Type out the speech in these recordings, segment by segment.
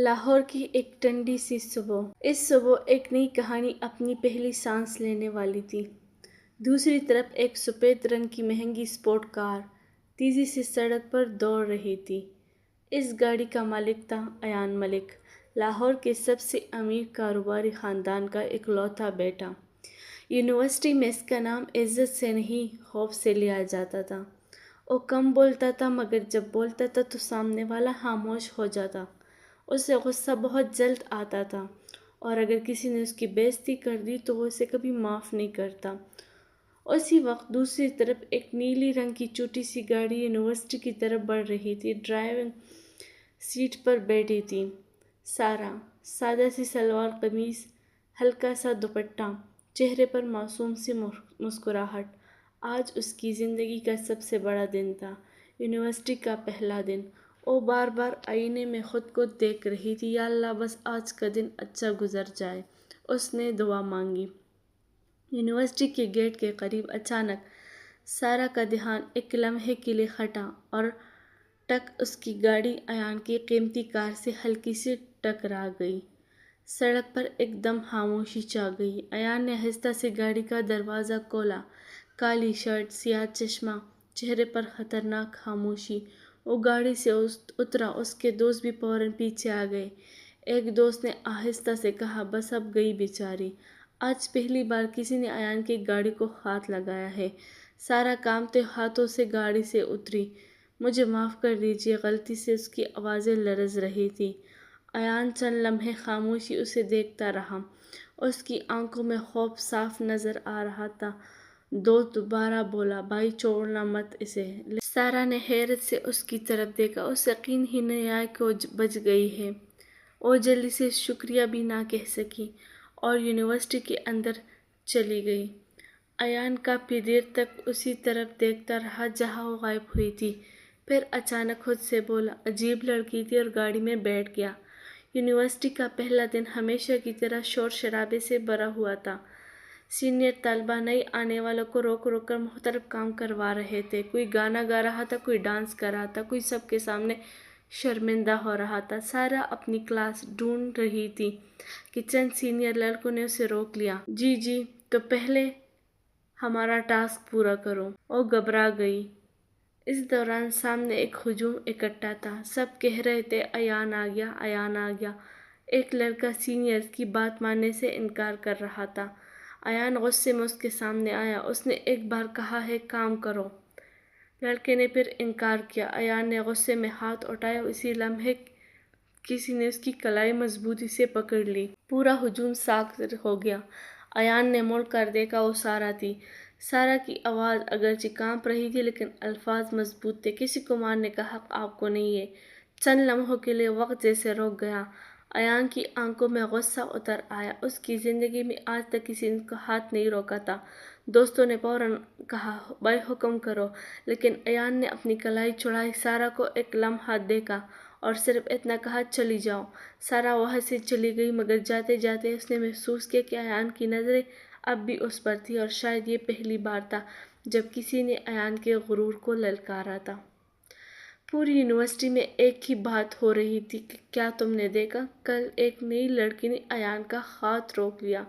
لاہور کی ایک ٹھنڈی سی صبح۔ اس صبح ایک نئی کہانی اپنی پہلی سانس لینے والی تھی۔ دوسری طرف ایک سفید رنگ کی مہنگی اسپورٹ کار تیزی سے سڑک پر دوڑ رہی تھی۔ اس گاڑی کا مالک تھا ایان ملک، لاہور کے سب سے امیر کاروباری خاندان کا اکلوتا بیٹا۔ یونیورسٹی میں اس کا نام عزت سے نہیں خوف سے لیا جاتا تھا۔ وہ کم بولتا تھا مگر جب بولتا تھا تو سامنے والا خاموش ہو جاتا۔ اسے غصہ بہت جلد آتا تھا اور اگر کسی نے اس کی بے عزتی کر دی تو وہ اسے کبھی معاف نہیں کرتا۔ اسی وقت دوسری طرف ایک نیلی رنگ کی چھوٹی سی گاڑی یونیورسٹی کی طرف بڑھ رہی تھی۔ ڈرائیونگ سیٹ پر بیٹھی تھی سارا، سادہ سی سلوار قمیض، ہلکا سا دوپٹہ، چہرے پر معصوم سی مسکراہٹ۔ آج اس کی زندگی کا سب سے بڑا دن تھا، یونیورسٹی کا پہلا دن۔ وہ بار بار آئینے میں خود کو دیکھ رہی تھی۔ یا اللہ بس آج کا دن اچھا گزر جائے، اس نے دعا مانگی۔ یونیورسٹی کے گیٹ کے قریب اچانک سارا کا دھیان ایک لمحے کے لیے ہٹا اور ٹک، اس کی گاڑی ایان کی قیمتی کار سے ہلکی سی ٹکرا گئی۔ سڑک پر ایک دم خاموشی چھا گئی۔ ایان نے آہستہ سے گاڑی کا دروازہ کھولا۔ کالی شرٹ، سیاہ چشمہ، چہرے پر خطرناک خاموشی۔ وہ گاڑی سے اترا، اس کے دوست بھی فوراً پیچھے آ گئے۔ ایک دوست نے آہستہ سے کہا، بس اب گئی بیچاری۔ آج پہلی بار کسی نے ایان کی گاڑی کو ہاتھ لگایا ہے۔ سارا کانپتے ہاتھوں سے گاڑی سے اتری۔ مجھے معاف کر دیجیے، غلطی سے، اس کی آوازیں لرز رہی تھیں۔ ایان چند لمحے خاموشی اسے دیکھتا رہا۔ اس کی آنکھوں میں خوف صاف نظر آ رہا تھا۔ دوست دوبارہ بولا، بھائی چھوڑنا مت اسے۔ سارا نے حیرت سے اس کی طرف دیکھا۔ اسے یقین ہی نہیں آیا کہ وہ بچ گئی ہے۔ وہ جلدی سے شکریہ بھی نہ کہہ سکی اور یونیورسٹی کے اندر چلی گئی۔ ایان کافی دیر تک اسی طرف دیکھتا رہا جہاں وہ غائب ہوئی تھی، پھر اچانک خود سے بولا، عجیب لڑکی تھی، اور گاڑی میں بیٹھ گیا۔ یونیورسٹی کا پہلا دن ہمیشہ کی طرح شور شرابے سے بھرا ہوا تھا۔ سینئر طلبہ نئے آنے والوں کو روک روک کر مختلف کام کروا رہے تھے۔ کوئی گانا گا رہا تھا، کوئی ڈانس کر رہا تھا، کوئی سب کے سامنے شرمندہ ہو رہا تھا۔ سارا اپنی کلاس ڈھونڈ رہی تھی کہ چند سینئر لڑکوں نے اسے روک لیا۔ جی تو پہلے ہمارا ٹاسک پورا کرو۔ وہ گھبرا گئی۔ اس دوران سامنے ایک ہجوم اکٹھا تھا۔ سب کہہ رہے تھے، ایان آ گیا، ایان آ گیا۔ ایک لڑکا سینئر کی بات ماننے سے انکار کر رہا تھا۔ ایان غصے میں اس کے سامنے آیا۔ اس نے ایک بار کہا ہے، کام کرو۔ لڑکے نے پھر انکار کیا۔ ایان نے غصے میں ہاتھ اٹھایا۔ اسی لمحے کسی نے اس کی کلائی مضبوطی سے پکڑ لی۔ پورا ہجوم ساکت ہو گیا۔ ایان نے مڑ کر دیکھا، وہ سارا تھی۔ سارا کی آواز اگرچہ کانپ رہی تھی لیکن الفاظ مضبوط تھے، کسی کو مارنے کا حق آپ کو نہیں ہے۔ چند لمحوں کے لیے وقت جیسے رک گیا۔ ایان کی آنکھوں میں غصہ اتر آیا۔ اس کی زندگی میں آج تک کسی نے ہاتھ نہیں روکا تھا۔ دوستوں نے فوراً کہا، بھائی حکم کرو، لیکن ایان نے اپنی کلائی چھڑائی، سارا کو ایک لمحہ دیکھا اور صرف اتنا کہا، چلی جاؤ۔ سارا وہاں سے چلی گئی مگر جاتے جاتے اس نے محسوس کیا کہ ایان کی نظریں اب بھی اس پر تھیں، اور شاید یہ پہلی بار تھا جب کسی نے ایان کے غرور کو للکارا تھا۔ پوری یونیورسٹی میں ایک ہی بات ہو رہی تھی کہ کیا تم نے دیکھا، کل ایک نئی لڑکی نے ایان کا ہاتھ روک لیا۔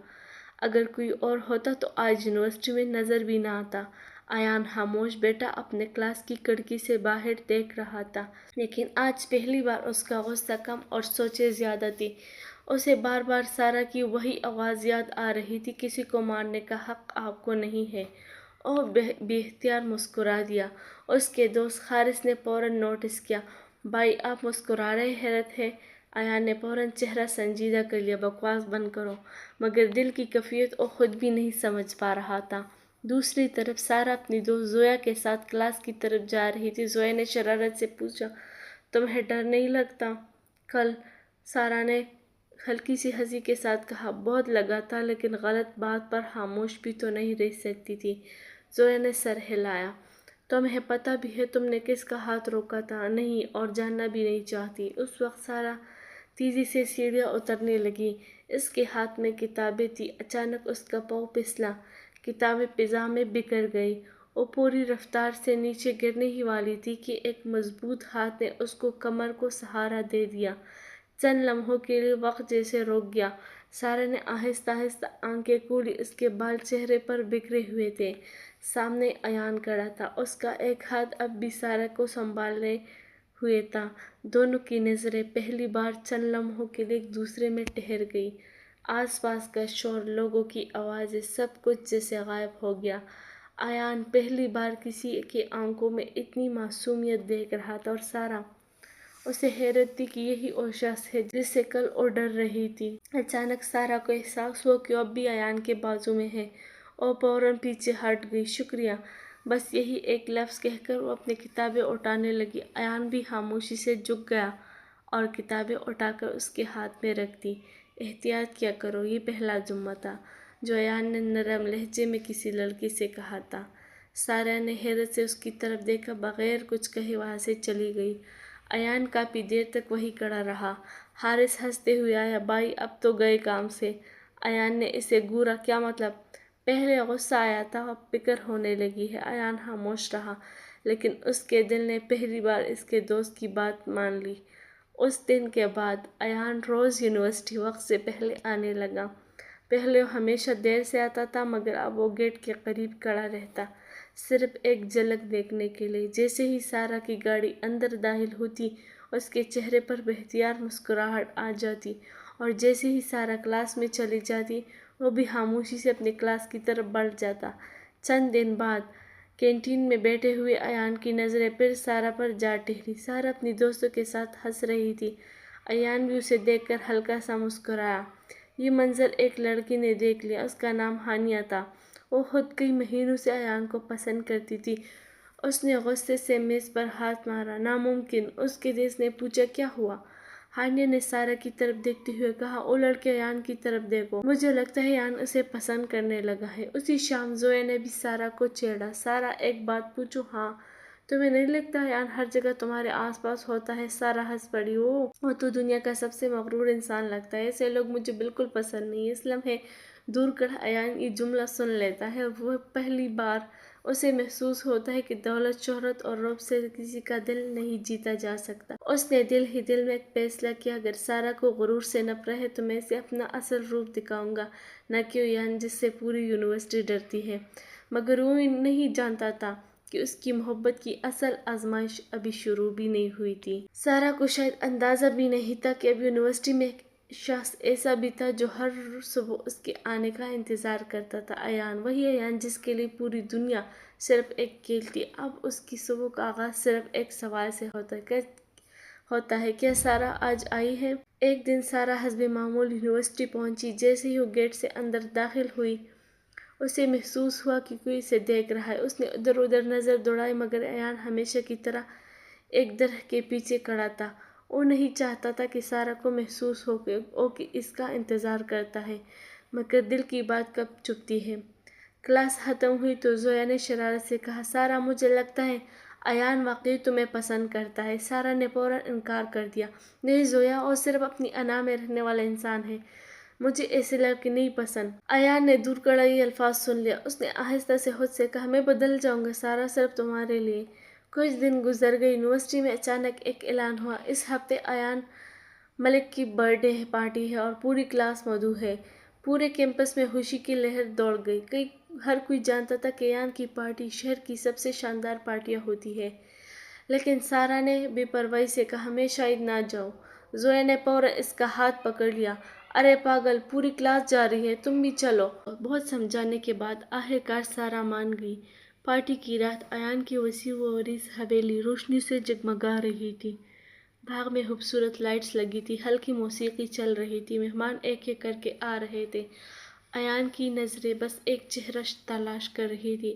اگر کوئی اور ہوتا تو آج یونیورسٹی میں نظر بھی نہ آتا۔ ایان خاموش بیٹھا اپنے کلاس کی کھڑکی سے باہر دیکھ رہا تھا، لیکن آج پہلی بار اس کا غصہ کم اور سوچیں زیادہ تھی۔ اسے بار بار سارا کی وہی آواز یاد آ رہی تھی، کسی کو مارنے کا حق آپ کو نہیں ہے۔ وہ بے اختیار مسکرا دیا۔ اس کے دوست حارث نے فوراً نوٹس کیا، بھائی آپ مسکرا رہے، حیرت ہے؟ ایان نے فوراً چہرہ سنجیدہ کر لیا، بکواس بند کرو۔ مگر دل کی کیفیت وہ خود بھی نہیں سمجھ پا رہا تھا۔ دوسری طرف سارا اپنی دوست زویا کے ساتھ کلاس کی طرف جا رہی تھی۔ زویا نے شرارت سے پوچھا، تمہیں ڈر نہیں لگتا؟ کل سارا نے ہلکی سی ہنسی کے ساتھ کہا، بہت لگا تھا، لیکن غلط بات پر خاموش بھی تو نہیں رہ سکتی تھی۔ زویا نے سر ہلایا، تمہیں پتہ بھی ہے تم نے کس کا ہاتھ روکا تھا؟ نہیں، اور جاننا بھی نہیں چاہتی۔ اس وقت سارا تیزی سے سیڑھیاں اترنے لگی۔ اس کے ہاتھ میں کتابیں تھیں۔ اچانک اس کا پاؤں پھسلا، کتابیں فضا میں بکھر گئیں۔ وہ پوری رفتار سے نیچے گرنے ہی والی تھی کہ ایک مضبوط ہاتھ نے اس کو کمر کو سہارا دے دیا۔ چند لمحوں کے لیے وقت جیسے روک گیا۔ سارا نے آہستہ آہستہ آنکھیں کھولی۔ اس کے بال چہرے پر بکھرے ہوئے تھے۔ سامنے ایان کھڑا تھا۔ اس کا ایک ہاتھ اب بھی سارا کو سنبھالے ہوئے تھا۔ دونوں کی نظریں پہلی بار چند لمحوں کے لیے ایک دوسرے میں ٹھہر گئی۔ آس پاس کا شور، لوگوں کی آوازیں، سب کچھ جیسے غائب ہو گیا۔ ایان پہلی بار کسی کی آنکھوں میں اتنی معصومیت دیکھ رہا تھا اور سارا اسے حیرت تھی کہ یہی وہ شخص ہے جس سے کل وہ ڈر رہی تھی۔ اچانک سارا کو احساس ہوا کہ وہ اب بھی ایان کے بازو میں ہے۔ وہ فوراً پیچھے ہٹ گئی۔ شکریہ، بس یہی ایک لفظ کہہ کر وہ اپنی کتابیں اٹھانے لگی۔ ایان بھی خاموشی سے جھک گیا اور کتابیں اٹھا کر اس کے ہاتھ میں رکھ دی۔ احتیاط کیا کرو، یہ پہلا جملہ تھا جو ایان نے نرم لہجے میں کسی لڑکی سے کہا تھا۔ سارا نے حیرت سے اس کی طرف دیکھا، بغیر کچھ کہے وہاں سے چلی گئی۔ ایان کافی دیر تک وہیں کھڑا رہا۔ حارث ہنستے ہوئے آیا۔ بھائی اب تو گئے کام سے؟ ایان نے اسے گھورا۔ کیا مطلب؟ پہلے غصہ آیا تھا، اب فکر ہونے لگی ہے۔ ایان خاموش رہا، لیکن اس کے دل نے پہلی بار اس کے دوست کی بات مان لی۔ اس دن کے بعد ایان روز یونیورسٹی وقت سے پہلے آنے لگا۔ پہلے وہ ہمیشہ دیر سے آتا تھا، مگر اب وہ گیٹ کے قریب کھڑا رہتا، صرف ایک جھلک دیکھنے کے لیے۔ جیسے ہی سارا کی گاڑی اندر داخل ہوتی، اس کے چہرے پر بہتیار مسکراہٹ آ جاتی، اور جیسے ہی سارا کلاس میں چلی جاتی، وہ بھی خاموشی سے اپنی کلاس کی طرف بڑھ جاتا۔ چند دن بعد کینٹین میں بیٹھے ہوئے ایان کی نظریں پھر سارا پر جا ٹھہری۔ سارا اپنی دوستوں کے ساتھ ہنس رہی تھی۔ ایان بھی اسے دیکھ کر ہلکا سا مسکرایا۔ یہ منظر ایک لڑکی نے دیکھ لیا۔ اس کا نام ہانیہ تھا۔ وہ خود کئی مہینوں سے ایان کو پسند کرتی تھی۔ اس نے غصے سے میز پر ہاتھ مارا۔ ناممکن! اس کے دوست نے پوچھا، کیا ہوا؟ ہانیہ نے سارا کی طرف دیکھتے ہوئے کہا، وہ لڑکے ایان کی طرف دیکھو، مجھے لگتا ہے ایان اسے پسند کرنے لگا ہے۔ اسی شام زویا نے بھی سارا کو چھیڑا۔ سارا، ایک بات پوچھوں؟ ہاں؟ تمہیں نہیں لگتا ایان ہر جگہ تمہارے آس پاس ہوتا ہے؟ سارا ہنس پڑی۔ وہ تو دنیا کا سب سے مغرور انسان لگتا ہے۔ ایسے لوگ مجھے بالکل پسند نہیں۔ اس لمحے دور کھڑا ایان یہ جملہ سن لیتا ہے۔ وہ پہلی بار اسے محسوس ہوتا ہے کہ دولت، شہرت اور رعب سے کسی کا دل نہیں جیتا جا سکتا۔ اس نے دل ہی دل میں ایک فیصلہ کیا، اگر سارا کو غرور سے نفرت ہے تو میں اسے اپنا اصل روپ دکھاؤں گا، نہ کہ ایان جس سے پوری یونیورسٹی ڈرتی ہے۔ مگر وہ نہیں جانتا تھا کہ اس کی محبت کی اصل آزمائش ابھی شروع بھی نہیں ہوئی تھی۔ سارا کو شاید اندازہ بھی نہیں تھا کہ اب یونیورسٹی میں ایک شخص ایسا بھی تھا جو ہر صبح اس کے آنے کا انتظار کرتا تھا۔ ایان، وہی ایان جس کے لیے پوری دنیا صرف ایک کھیل تھی۔ اب اس کی صبح کا آغاز صرف ایک سوال سے ہوتا ہے، کیا سارا آج آئی ہے؟ ایک دن سارا حسب معمول یونیورسٹی پہنچی۔ جیسے ہی وہ گیٹ سے اندر داخل ہوئی، اسے محسوس ہوا کہ کوئی اسے دیکھ رہا ہے۔ اس نے ادھر ادھر نظر دوڑائی، مگر ایان ہمیشہ کی طرح ایک درخت کے پیچھے کھڑا تھا۔ وہ نہیں چاہتا تھا کہ سارا کو محسوس ہو کہ وہ اس کا انتظار کرتا ہے، مگر دل کی بات کب چھپتی ہے۔ کلاس ختم ہوئی تو زویا نے شرارت سے کہا، سارا، مجھے لگتا ہے ایان واقعی تمہیں پسند کرتا ہے۔ سارا نے فوراً انکار کر دیا۔ نہیں زویا، وہ صرف اپنی انا میں رہنے والا انسان ہے، مجھے ایسے لڑکے نہیں پسند۔ ایان نے دور کھڑا یہ الفاظ سن لیا۔ اس نے آہستہ سے خود سے کہا، میں بدل جاؤں گا سارا، صرف تمہارے لیے۔ کچھ دن گزر گئے۔ یونیورسٹی میں اچانک ایک اعلان ہوا، اس ہفتے ایان ملک کی برتھ ڈے پارٹی ہے اور پوری کلاس مدعو ہے۔ پورے کیمپس میں خوشی کی لہر دوڑ گئی۔ ہر کوئی جانتا تھا کہ ایان کی پارٹی شہر کی سب سے شاندار پارٹیاں ہوتی ہیں، لیکن سارا نے بے پرواہی سے کہا، میں شاید نہ جاؤں۔ زویا نے فوراً اس کا ہاتھ پکڑ لیا۔ ارے پاگل، پوری کلاس جا رہی ہے، تم بھی چلو۔ بہت سمجھانے کے بعد آخرکار سارا مان گئی۔ پارٹی کی رات ایان کی وسیع و عریض حویلی روشنی سے جگمگا رہی تھی۔ باغ میں خوبصورت لائٹس لگی تھیں، ہلکی موسیقی چل رہی تھی، مہمان ایک ایک کر کے آ رہے تھے۔ ایان کی نظریں بس ایک چہرہ تلاش کر رہی تھیں۔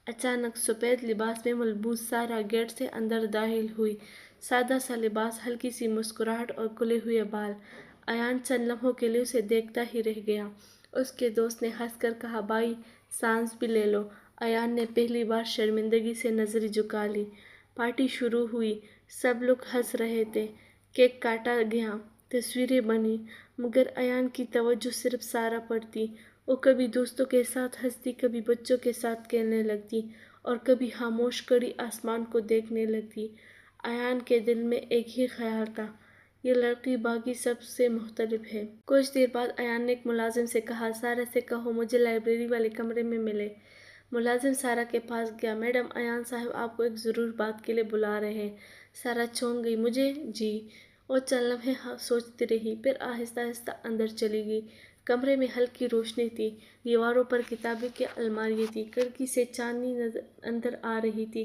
اچانک سفید لباس میں ملبوس سارا گیٹ سے اندر داخل ہوئی۔ سادہ سا لباس، ہلکی سی مسکراہٹ اور کھلے ہوئے بال۔ ایان چند لمحوں کے لیے اسے دیکھتا ہی رہ گیا۔ اس کے دوست نے ہنس کر کہا، بھائی سانس بھی لے لو۔ ایان نے پہلی بار شرمندگی سے نظریں جھکا لی۔ پارٹی شروع ہوئی۔ سب لوگ ہنس رہے تھے، کیک کاٹا گیا، تصویریں بنی، مگر ایان کی توجہ صرف سارا پر تھی۔ وہ کبھی دوستوں کے ساتھ ہنستی، کبھی بچوں کے ساتھ کھیلنے لگتی، اور کبھی خاموش کھڑی آسمان کو دیکھنے لگتی۔ ایان کے دل میں ایک ہی خیال تھا، یہ لڑکی باقی سب سے مختلف ہے۔ کچھ دیر بعد ایان نے ایک ملازم سے کہا، سارہ سے کہو مجھے لائبریری والے کمرے میں ملے۔ ملازم سارہ کے پاس گیا۔ میڈم، ایان صاحب آپ کو ایک ضروری بات کے لیے بلا رہے ہیں۔ سارہ چونک گئی۔ مجھے؟ جی۔ وہ چند لمحے سوچتی رہی، پھر آہستہ آہستہ اندر چلی گئی۔ کمرے میں ہلکی روشنی تھی، دیواروں پر کتابیں کی الماریاں تھیں، کھڑکی سے چاندنی اندر آ رہی تھی۔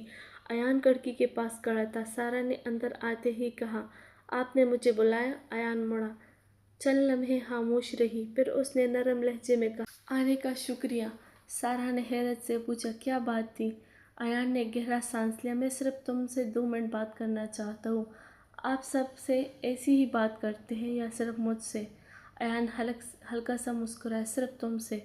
ایان کھڑکی کے پاس کھڑا تھا۔ سارہ نے اندر آتے ہی کہا، آپ نے مجھے بلایا؟ ایان مڑا، چند لمحے خاموش رہی، پھر اس نے نرم لہجے میں کہا، آنے کا شکریہ۔ سارہ نے حیرت سے پوچھا، کیا بات تھی؟ ایان نے گہرا سانس لیا، میں صرف تم سے 2 منٹ بات کرنا چاہتا ہوں۔ آپ سب سے ایسی ہی بات کرتے ہیں یا صرف مجھ سے؟ ایان ہلکا سا مسکرایا، صرف تم سے۔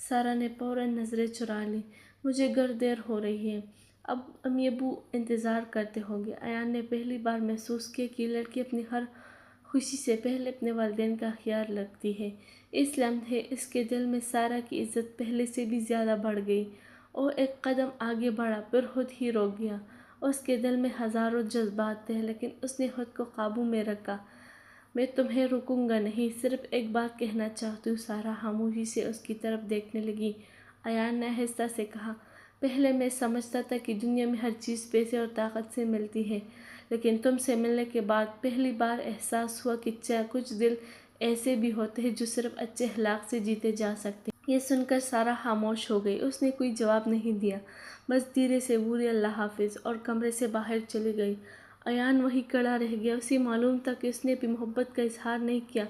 سارہ نے فوراً نظریں چرا لیں۔ مجھے گھر دیر ہو رہی ہے، اب امی ابو انتظار کرتے ہوں گے۔ ایان نے پہلی بار محسوس کیا کہ لڑکی اپنی ہر خوشی سے پہلے اپنے والدین کا خیال رکھتی ہے۔ اس لمحے اس کے دل میں سارہ کی عزت پہلے سے بھی زیادہ بڑھ گئی۔ وہ ایک قدم آگے بڑھا، پھر خود ہی رک گیا۔ اس کے دل میں ہزاروں جذبات تھے، لیکن اس نے خود کو قابو میں رکھا۔ میں تمہیں روکوں گا نہیں، صرف ایک بات کہنا چاہتی ہوں۔ سارہ خاموشی سے اس کی طرف دیکھنے لگی۔ ایان نے آہستہ سے کہا، پہلے میں سمجھتا تھا کہ دنیا میں ہر چیز پیسے اور طاقت سے ملتی ہے، لیکن تم سے ملنے کے بعد پہلی بار احساس ہوا کہ کچھ دل ایسے بھی ہوتے ہیں جو صرف اچھے اخلاق سے جیتے جا سکتے ہیں۔ یہ سن کر سارہ خاموش ہو گئی۔ اس نے کوئی جواب نہیں دیا، بس دھیرے سے بولی اللہ حافظ اور کمرے سے باہر چلی گئی۔ ایان وہیں کھڑا رہ گیا۔ اسے معلوم تھا کہ اس نے ابھی محبت کا اظہار نہیں کیا،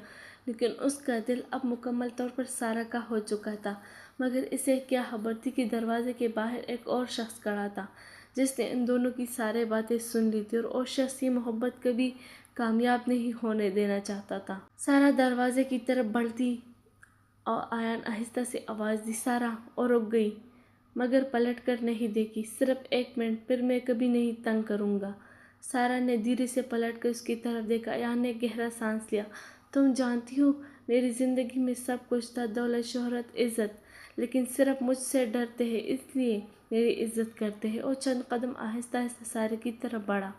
لیکن اس کا دل اب مکمل طور پر سارہ کا ہو چکا تھا۔ مگر اسے کیا خبر تھی کہ دروازے کے باہر ایک اور شخص کھڑا تھا، جس نے ان دونوں کی ساری باتیں سن لی تھی، اور وہ شخص یہ محبت کبھی کامیاب نہیں ہونے دینا چاہتا تھا۔ سارہ دروازے کی طرف بڑھتی اور ایان آہستہ سے آواز دی، سارہ! اور رک گئی، مگر پلٹ کر نہیں دیکھی۔ صرف 1 منٹ، پھر میں کبھی نہیں تنگ کروں گا۔ سارہ نے دھیرے سے پلٹ کر اس کی طرف دیکھا۔ ایان نے گہرا سانس لیا، تم جانتی ہو میری زندگی میں سب کچھ تھا، دولت، شہرت، عزت، لیکن صرف مجھ سے ڈرتے ہیں، اس لیے میری عزت کرتے ہیں۔ اور چند قدم آہستہ آہستہ سارہ کی طرف بڑھا۔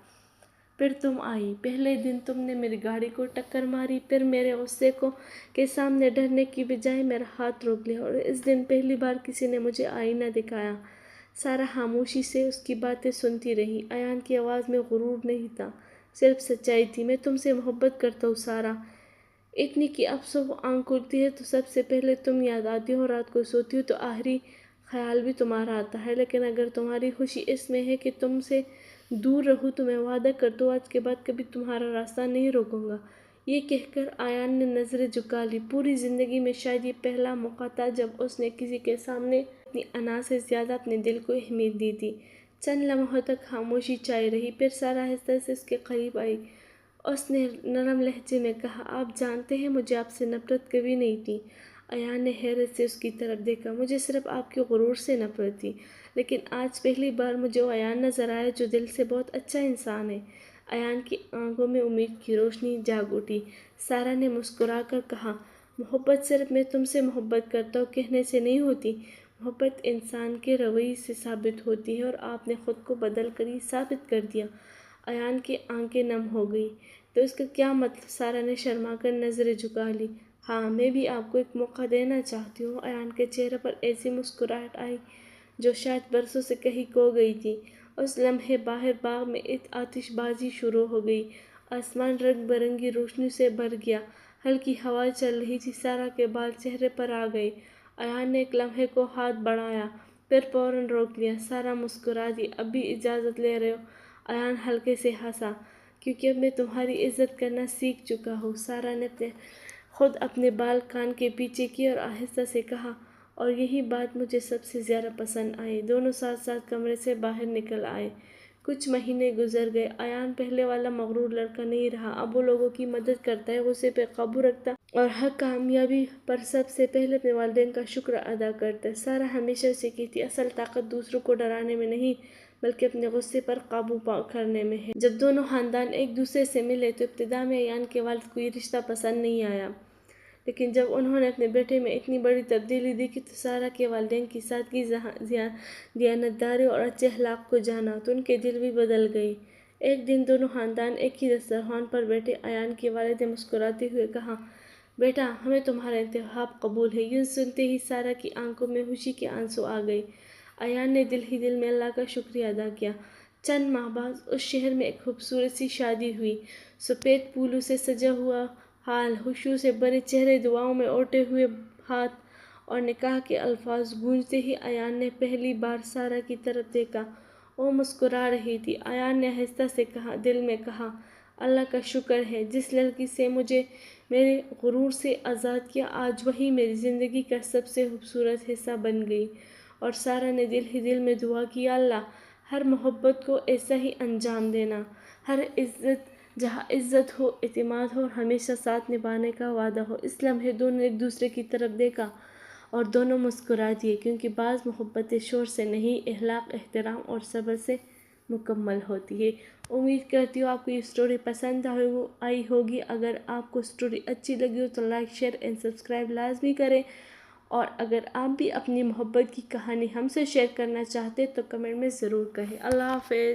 پھر تم آئی۔ پہلے دن تم نے میری گاڑی کو ٹکر ماری، پھر میرے غصے کے سامنے ڈرنے کی بجائے میرا ہاتھ روک لیا، اور اس دن پہلی بار کسی نے مجھے آئینہ دکھایا۔ سارہ خاموشی سے اس کی باتیں سنتی رہی۔ ایان کی آواز میں غرور نہیں تھا، صرف سچائی تھی۔ میں تم سے محبت کرتا ہوں سارہ، اتنی کہ اب صبح آنکھ کھلتی ہے تو سب سے پہلے تم یاد آتی ہو، اور رات کو سوتی ہوں تو آخری خیال بھی تمہارا آتا ہے۔ لیکن اگر تمہاری خوشی اس میں ہے کہ تم سے دور رہوں تو میں وعدہ کرتا ہوں آج کے بعد کبھی تمہارا راستہ نہیں روکوں گا۔ یہ کہہ کر ایان نے نظریں جھکا لیں۔ پوری زندگی میں شاید یہ پہلا موقع تھا جب اس نے کسی کے سامنے اپنی انا سے زیادہ اپنے دل کو اہمیت دی تھی۔ چند لمحوں تک خاموشی چھائی رہی، پھر سارہ آہستہ سے اس کے قریب آئی۔ اس نے نرم لہجے میں کہا، آپ جانتے ہیں مجھے آپ سے نفرت کبھی نہیں تھی۔ ایان نے حیرت سے اس کی طرف دیکھا، مجھے صرف آپ کے غرور سے نفرت تھی، لیکن آج پہلی بار مجھے وہ ایان نظر آیا جو دل سے بہت اچھا انسان ہے۔ ایان کی آنکھوں میں امید کی روشنی جاگ اٹھی۔ سارہ نے مسکرا کر کہا، محبت صرف میں تم سے محبت کرتا ہوں کہنے سے نہیں ہوتی، محبت انسان کے رویے سے ثابت ہوتی ہے، اور آپ نے خود کو بدل کر یہ ثابت کر دیا۔ ایان کی آنکھیں نم ہو گئیں۔ تو اس کا کیا مطلب؟ سارہ نے شرما کر نظریں جھکا لی۔ ہاں، میں بھی آپ کو ایک موقع دینا چاہتی ہوں۔ ایان کے چہرے پر ایسی مسکراہٹ آئی جو شاید برسوں سے کہیں کھو گئی تھی۔ اس لمحے باہر باغ میں ایک آتش بازی شروع ہو گئی۔ آسمان رنگ برنگی روشنی سے بھر گیا، ہلکی ہوا چل رہی تھی۔ سارہ کے بال چہرے پر آ گئے۔ ایان نے ایک لمحے کو ہاتھ بڑھایا، پھر فوراً روک لیا۔ سارہ مسکرا دی، اب بھی اجازت لے رہے ہو؟ ایان ہلکے سے ہنسا، کیونکہ اب میں تمہاری عزت کرنا سیکھ چکا ہوں۔ سارہ نے خود اپنے بال کان کے پیچھے کیے اور آہستہ سے کہا، اور یہی بات مجھے سب سے زیادہ پسند آئی۔ دونوں ساتھ ساتھ کمرے سے باہر نکل آئے۔ کچھ مہینے گزر گئے۔ ایان پہلے والا مغرور لڑکا نہیں رہا، اب وہ لوگوں کی مدد کرتا ہے، غصے پہ قابو رکھتا ہے، اور ہر کامیابی پر سب سے پہلے اپنے والدین کا شکر ادا کرتا ہے۔ سارہ ہمیشہ اسے کہتی، اصل طاقت دوسروں کو ڈرانے میں نہیں بلکہ اپنے غصے پر قابو کرنے میں ہے۔ جب دونوں خاندان ایک دوسرے سے ملے تو ابتدا میں ایان کے والد کو یہ رشتہ پسند نہیں آیا، لیکن جب انہوں نے اپنے بیٹے میں اتنی بڑی تبدیلی دیکھی تو سارہ کے والدین کی سادگی، دیانتداری اور اچھے اخلاق کو جانا تو ان کے دل بھی بدل گئے۔ ایک دن دونوں خاندان ایک ہی دسترخوان پر بیٹھے۔ ایان کے والد نے مسکراتے ہوئے کہا، بیٹا، ہمیں تمہارا انتخاب قبول ہے۔ یوں سنتے ہی سارہ کی آنکھوں میں خوشی کے آنسو آ گئے۔ ایان نے دل ہی دل میں اللہ کا شکریہ ادا کیا۔ چند ماہ بعد اس شہر میں ایک خوبصورت سی شادی ہوئی۔ سفید پھولوں سے سجا ہوا ہال، خوشیوں سے بھرے چہرے، دعاؤں میں اٹے ہوئے ہاتھ اور نکاح کے الفاظ گونجتے ہی ایان نے پہلی بار سارہ کی طرف دیکھا۔ وہ مسکرا رہی تھی۔ ایان نے آہستہ سے دل میں کہا، اللہ کا شکر ہے، جس لڑکی سے مجھے میرے غرور سے آزاد کیا، آج وہی میری زندگی کا سب سے خوبصورت حصہ بن گئی۔ اور سارہ نے دل ہی دل میں دعا کی، یا اللہ، ہر محبت کو ایسا ہی انجام دینا، ہر عزت جہاں عزت ہو، اعتماد ہو اور ہمیشہ ساتھ نبھانے کا وعدہ ہو۔ اس لمحے دونوں نے ایک دوسرے کی طرف دیکھا اور دونوں مسکرا دیے، کیونکہ بعض محبتیں شور سے نہیں، اخلاق، احترام اور صبر سے مکمل ہوتی ہے۔ امید کرتی ہوں آپ کو یہ سٹوری پسند آئی ہوگی۔ اگر آپ کو سٹوری اچھی لگی ہو تو لائک، شیئر اینڈ سبسکرائب لازمی کریں، اور اگر آپ بھی اپنی محبت کی کہانی ہم سے شیئر کرنا چاہتے تو کمنٹ میں ضرور کہیں۔ اللہ حافظ۔